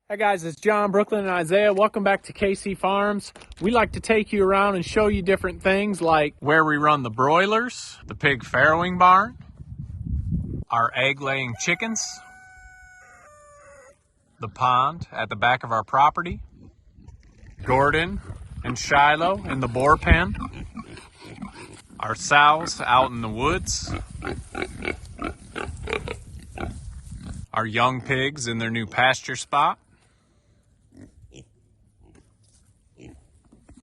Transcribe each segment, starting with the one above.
Hey guys, it's John, Brooklyn, and Isaiah. Welcome back to KC Farms. We like to take you around and show you different things like where we run the broilers, the pig farrowing barn, our egg-laying chickens, the pond at the back of our property, Gordon and Shiloh in the boar pen, our sows out in the woods, our young pigs in their new pasture spot,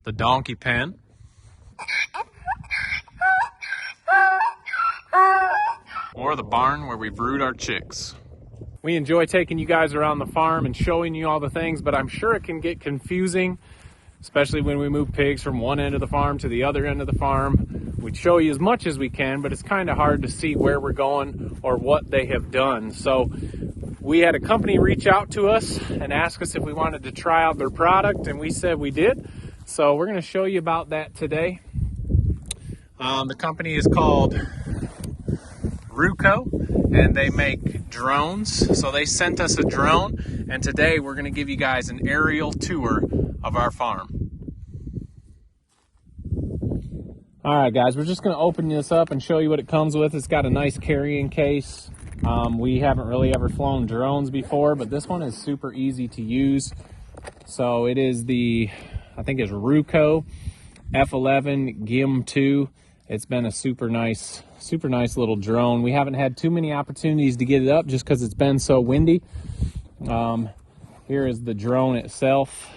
the donkey pen, or the barn where we brood our chicks. We enjoy taking you guys around the farm and showing you all the things, but I'm sure it can get confusing, especially when we move pigs from one end of the farm to the other end of the farm. We show you as much as we can, but it's kind of hard to see where we're going or what they have done. So we had a company reach out to us and ask us if we wanted to try out their product, and we said we did. So we're going to show you about that today. The company is called RUKO, and they make drones. So they sent us a drone, and today we're going to give you guys an aerial tour of our farm. All right, guys, we're just going to open this up and show you what it comes with. It's got a nice carrying case. We haven't really ever flown drones before, but this one is super easy to use. So it is I think it's RUKO F11GIM2. It's been a super nice little drone. We haven't had too many opportunities to get it up just because it's been so windy. Here is the drone itself.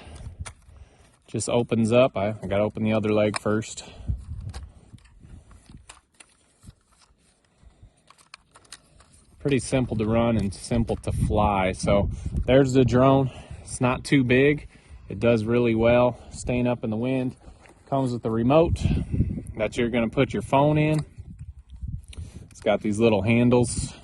Just opens up. I got to open the other leg first. Pretty simple to run and simple to fly. So there's the drone. It's not too big. It does really well staying up in the wind. Comes with the remote that you're going to put your phone in. It's got these little handles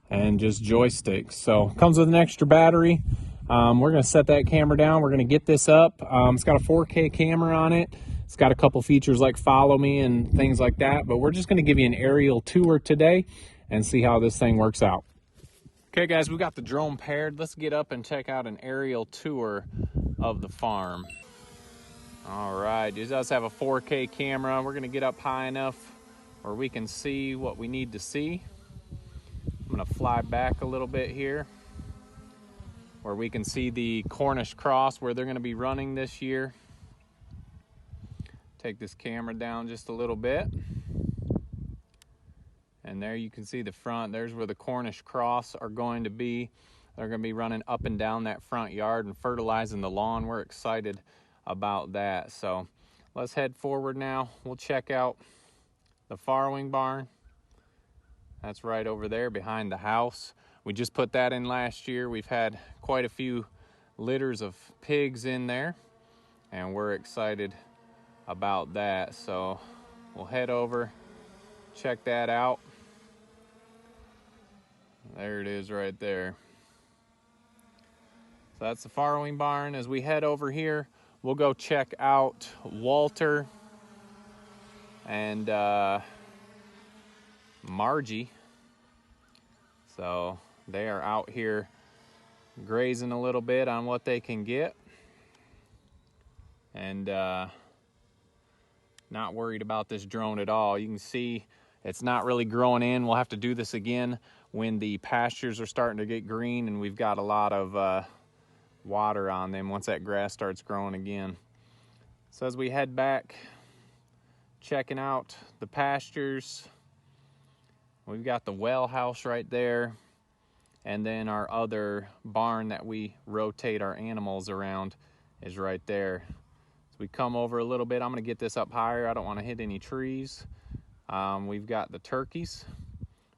and just joysticks. So comes with an extra battery. We're going to set that camera down. We're going to get this up. It's got a 4K camera on it. It's got a couple features like follow me and things like that. But we're just going to give you an aerial tour today and see how this thing works out. Okay guys, we got the drone paired. Let's get up and check out an aerial tour of the farm. All right, it does have a 4K camera. We're gonna get up high enough where we can see what we need to see. I'm gonna fly back a little bit here where we can see the Cornish cross where they're gonna be running this year. Take this camera down just a little bit. And there you can see the front. There's where the Cornish cross are going to be. They're going to be running up and down that front yard and fertilizing the lawn. We're excited about that. So let's head forward now. We'll check out the farrowing barn. That's right over there behind the house. We just put that in last year. We've had quite a few litters of pigs in there, and we're excited about that. So we'll head over, check that out. There it is right there. So that's the farrowing barn. As we head over here, we'll go check out Walter and Margie. So they are out here grazing a little bit on what they can get. And not worried about this drone at all. You can see it's not really growing in. We'll have to do this again when the pastures are starting to get green and we've got a lot of water on them once that grass starts growing again. So as we head back, checking out the pastures, we've got the well house right there, and then our other barn that we rotate our animals around is right there. So we come over a little bit. I'm going to get this up higher. I don't want to hit any trees. We've got the turkeys,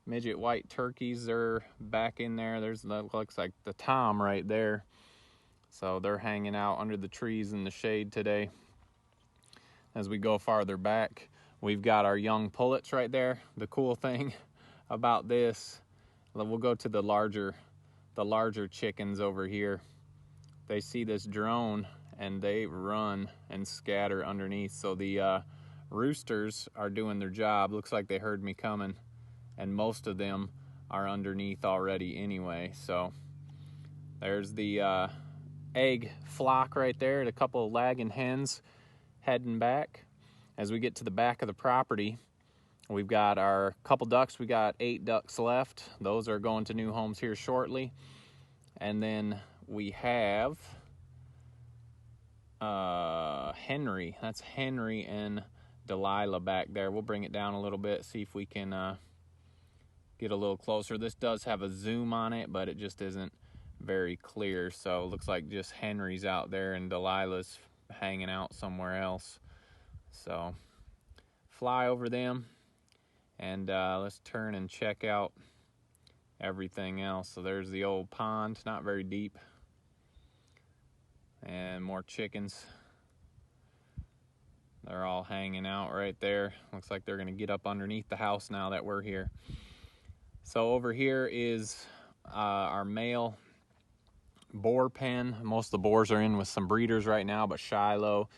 midget white turkeys. They're back in there. That looks like the tom right there. So they're hanging out under the trees in the shade today. As we go farther back, we've got our young pullets right there. The cool thing about this, we'll go to the larger chickens over here. They see this drone and they run and scatter underneath. So the roosters are doing their job. Looks like they heard me coming, and most of them are underneath already anyway. So There's the egg flock right there, and a couple of lagging hens heading back. As we get to the back of the property, we've got our couple ducks. We got 8 ducks left. Those are going to new homes here shortly. And then we have Henry. That's Henry and Delilah back there. We'll bring it down a little bit, see if we can get a little closer. This does have a zoom on it, but it just isn't very clear. So it looks like just Henry's out there and Delilah's hanging out somewhere else. So fly over them, and let's turn and check out everything else. So there's the old pond, not very deep, and more chickens. They're all hanging out right there. Looks like they're gonna get up underneath the house now that we're here. So over here is our male boar pen. Most of the boars are in with some breeders right now, but Shiloh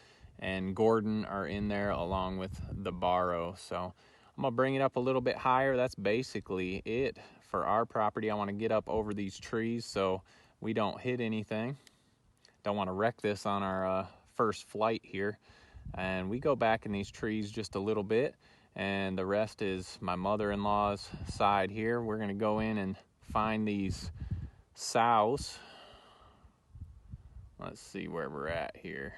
and Gordon are in there along with the Barrow. So I'm gonna bring it up a little bit higher. That's basically it for our property. I wanna get up over these trees so we don't hit anything. Don't wanna wreck this on our first flight here. And we go back in these trees just a little bit, and the rest is my mother-in-law's side here. We're gonna go in and find these sows. Let's see where we're at here.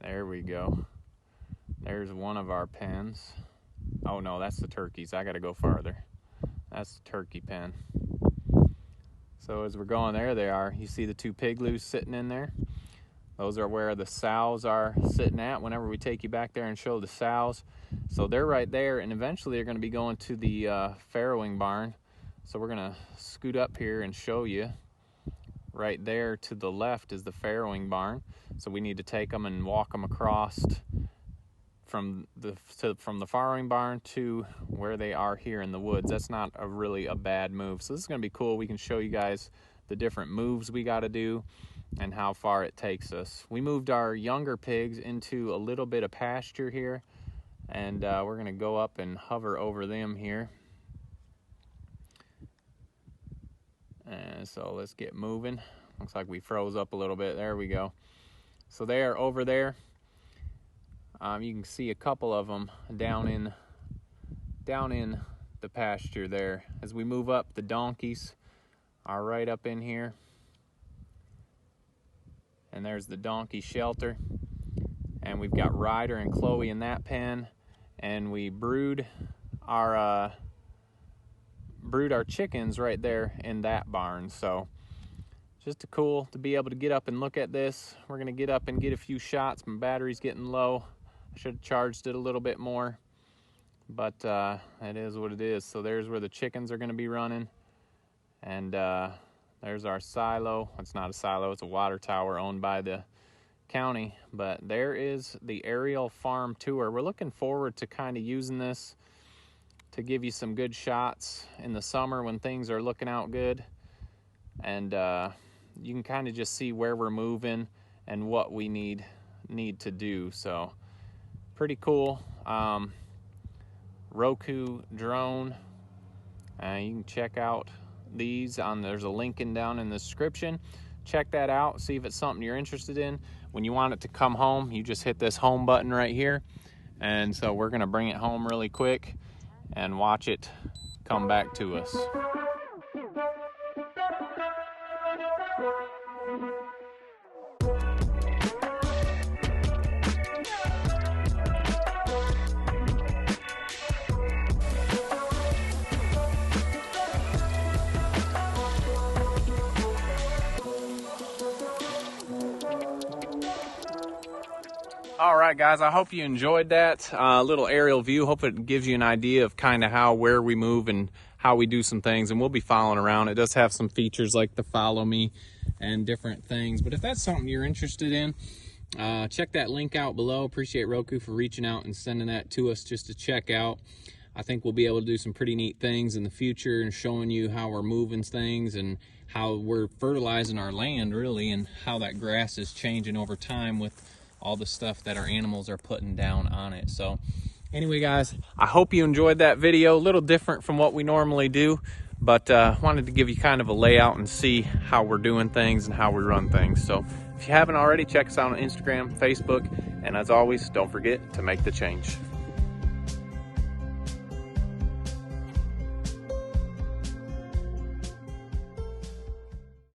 There we go. There's one of our pens. Oh no, that's the turkeys. I gotta go farther. That's the turkey pen. So as we're going, there they are. You see the 2 pigloos sitting in there? Those are where the sows are sitting at whenever we take you back there and show the sows. So they're right there, and eventually they're gonna be going to the farrowing barn. So we're gonna scoot up here and show you. Right there to the left is the farrowing barn. So we need to take them and walk them across from the farrowing barn to where they are here in the woods. That's not really a bad move. So this is gonna be cool. We can show you guys the different moves we gotta do and how far it takes us. We moved our younger pigs into a little bit of pasture here, and we're gonna go up and hover over them here. And so let's get moving. Looks like we froze up a little bit. There we go. So they are over there. You can see a couple of them down in the pasture there. As we move up, the donkeys are right up in here. And there's the donkey shelter. And we've got Ryder and Chloe in that pen. And we brood our chickens right there in that barn. So just cool to be able to get up and look at this. We're gonna get up and get a few shots. My battery's getting low. I should have charged it a little bit more, but it is what it is. So there's where the chickens are gonna be running, and there's our silo. It's not a silo, it's a water tower owned by the county, but there is the aerial farm tour. We're looking forward to kind of using this to give you some good shots in the summer when things are looking out good, and you can kind of just see where we're moving and what we need to do. So pretty cool. Roku drone. You can check out these there's a link down in the description. Check that out, see if it's something you're interested in. When you want it to come home, you just hit this home button right here, and so we're gonna bring it home really quick and watch it come back to us. All right, guys, I hope you enjoyed that little aerial view. Hope it gives you an idea of kind of where we move and how we do some things, and we'll be following around. It does have some features like the follow me and different things, but if that's something you're interested in, check that link out below. Appreciate Roku for reaching out and sending that to us just to check out. I think we'll be able to do some pretty neat things in the future and showing you how we're moving things and how we're fertilizing our land, really, and how that grass is changing over time with all the stuff that our animals are putting down on it. So anyway, guys, I hope you enjoyed that video. A little different from what we normally do, but wanted to give you kind of a layout and see how we're doing things and how we run things. So if you haven't already, check us out on Instagram, Facebook, and as always, don't forget to make the change.